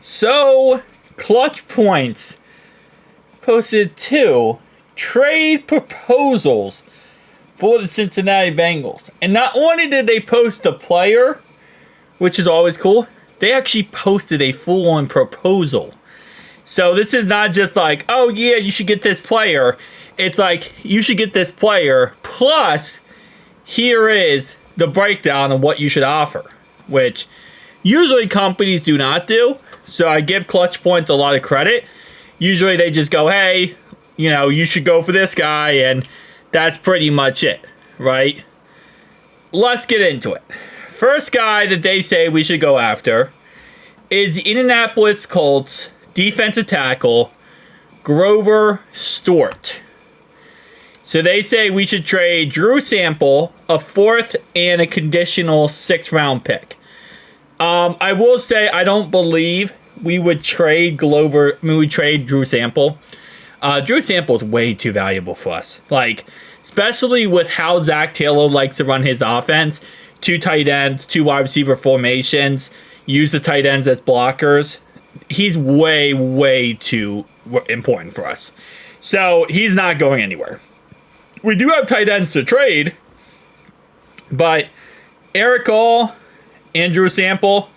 So, Clutch Points posted 2 trade proposals for the Cincinnati Bengals. And not only did they post a player, which is always cool, they actually posted a full-on proposal. So this is not just like, oh yeah, you should get this player. It's like, you should get this player, plus here is the breakdown of what you should offer, which usually companies do not do. So I give Clutch Points a lot of credit. Usually they just go, hey, you know, you should go for this guy, and that's pretty much it, right? Let's get into it. First guy that they say we should go after is the Indianapolis Colts defensive tackle, Grover Stewart. So they say we should trade Drew Sample, a 4th, and a conditional 6th round pick. I will say I don't believe we would trade Drew Sample. Drew Sample is way too valuable for us. Like, especially with how Zach Taylor likes to run his offense. 2 tight ends, 2 wide receiver formations, use the tight ends as blockers. He's way, way too important for us. So he's not going anywhere. We do have tight ends to trade, but Eric All, Andrew Sample,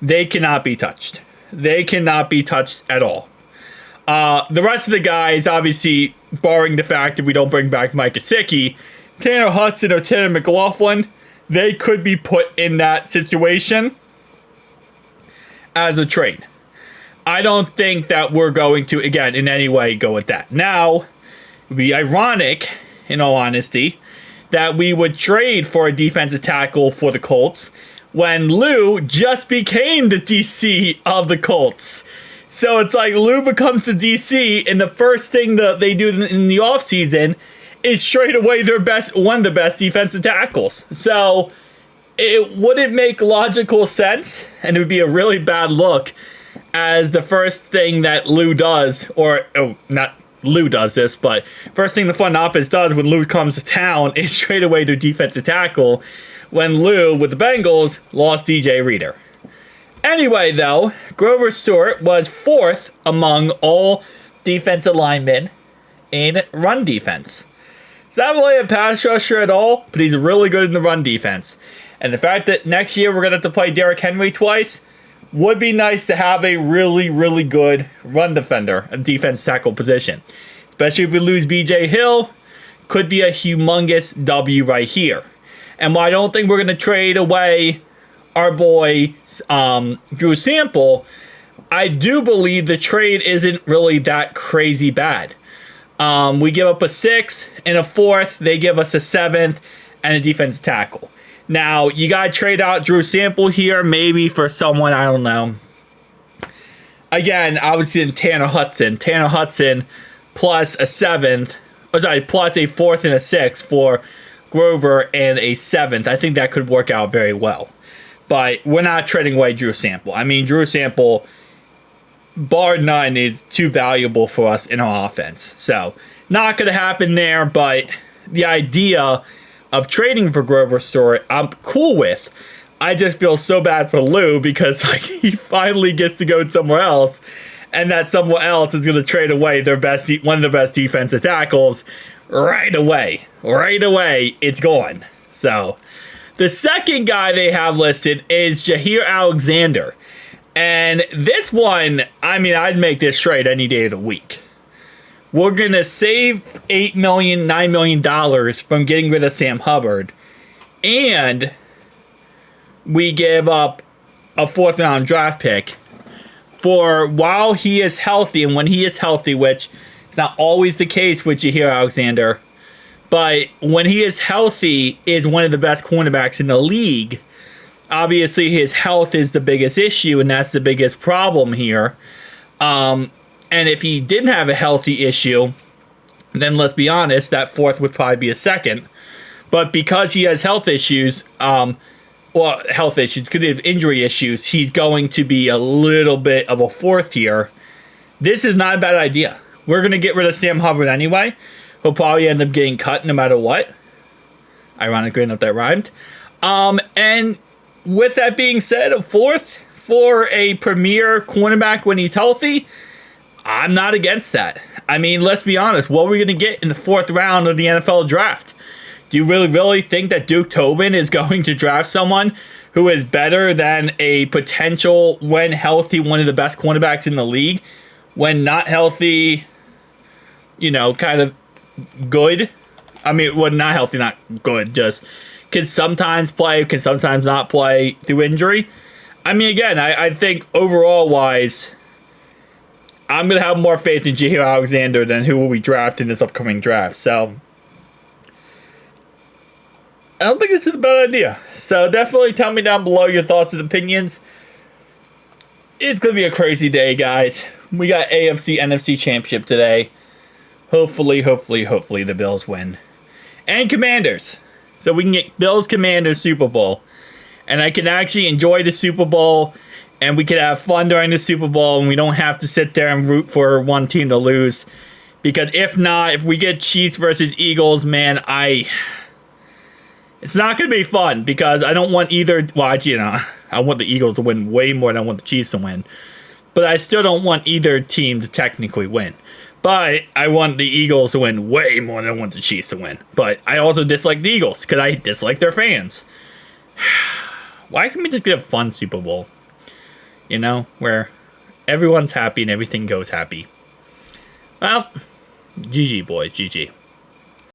they cannot be touched. They cannot be touched at all. The rest of the guys, obviously, barring the fact that we don't bring back Mike Gesicki, Tanner Hudson or Tanner McLaughlin, they could be put in that situation as a trade. I don't think that we're going to, again, in any way go with that. Now, it would be ironic, in all honesty, that we would trade for a defensive tackle for the Colts when Lou just became the DC of the Colts. So it's like Lou becomes the DC, and the first thing that they do in the offseason is trade away one of the best defensive tackles. So it wouldn't make logical sense, and it would be a really bad look as the first thing that Lou does, not Lou does this, but first thing the front office does when Lou comes to town is trade away their defensive tackle when Lou, with the Bengals, lost DJ Reader. Anyway, though, Grover Stewart was 4th among all defensive linemen in run defense. He's not really a pass rusher at all, but he's really good in the run defense. And the fact that next year we're going to have to play Derrick Henry twice would be nice to have a really, really good run defender, a defense tackle position. Especially if we lose BJ Hill, could be a humongous W right here. And while I don't think we're going to trade away our boy Drew Sample, I do believe the trade isn't really that crazy bad. We give up a 6th and a 4th. They give us a 7th and a defensive tackle. Now, you got to trade out Drew Sample here, maybe for someone, I don't know. Again, I was in Tanner Hudson. Tanner Hudson plus a 7th, plus a 4th and a 6th for Grover and a 7th. I think that could work out very well. But we're not trading away Drew Sample. I mean, Drew Sample, bar none, is too valuable for us in our offense. So, not going to happen there, but the idea of trading for Grover Stewart, I'm cool with. I just feel so bad for Lou because he finally gets to go somewhere else, and that somewhere else is going to trade away one of the best defensive tackles right away. Right away, it's gone. So, the second guy they have listed is Jair Alexander. And this one, I mean, I'd make this trade any day of the week. We're going to save $8 million, $9 million from getting rid of Sam Hubbard. And we give up a 4th round draft pick for while he is healthy, and when he is healthy, which is not always the case with Jair Alexander, but when he is healthy, is one of the best cornerbacks in the league. Obviously, his health is the biggest issue, and that's the biggest problem here. And if he didn't have a healthy issue, then let's be honest, that 4th would probably be a 2nd. But because he has health issues, could have injury issues, he's going to be a little bit of a 4th here. This is not a bad idea. We're going to get rid of Sam Hubbard anyway. He'll probably end up getting cut no matter what. Ironically enough, that rhymed. And with that being said, a 4th for a premier cornerback when he's healthy, I'm not against that. I mean, let's be honest. What are we going to get in the 4th round of the NFL draft? Do you really think that Duke Tobin is going to draft someone who is better than a potential, when healthy, one of the best cornerbacks in the league? When not healthy, kind of good. I mean, when not healthy, not good. Just can sometimes play, can sometimes not play through injury. I mean, again, I think overall-wise, I'm going to have more faith in Jair Alexander than who will be drafted in this upcoming draft. So, I don't think this is a bad idea. So, definitely tell me down below your thoughts and opinions. It's going to be a crazy day, guys. We got AFC, NFC Championship today. Hopefully, the Bills win. And Commanders. So, we can get Bills, Commanders, Super Bowl. And I can actually enjoy the Super Bowl, and we can have fun during the Super Bowl, and we don't have to sit there and root for one team to lose. Because if not, if we get Chiefs versus Eagles, man, it's not going to be fun, because I don't want either. Well, I want the Eagles to win way more than I want the Chiefs to win. But I still don't want either team to technically win. But I want the Eagles to win way more than I want the Chiefs to win. But I also dislike the Eagles, because I dislike their fans. Why can't we just get a fun Super Bowl? Where everyone's happy and everything goes happy. Well, GG, boys, GG.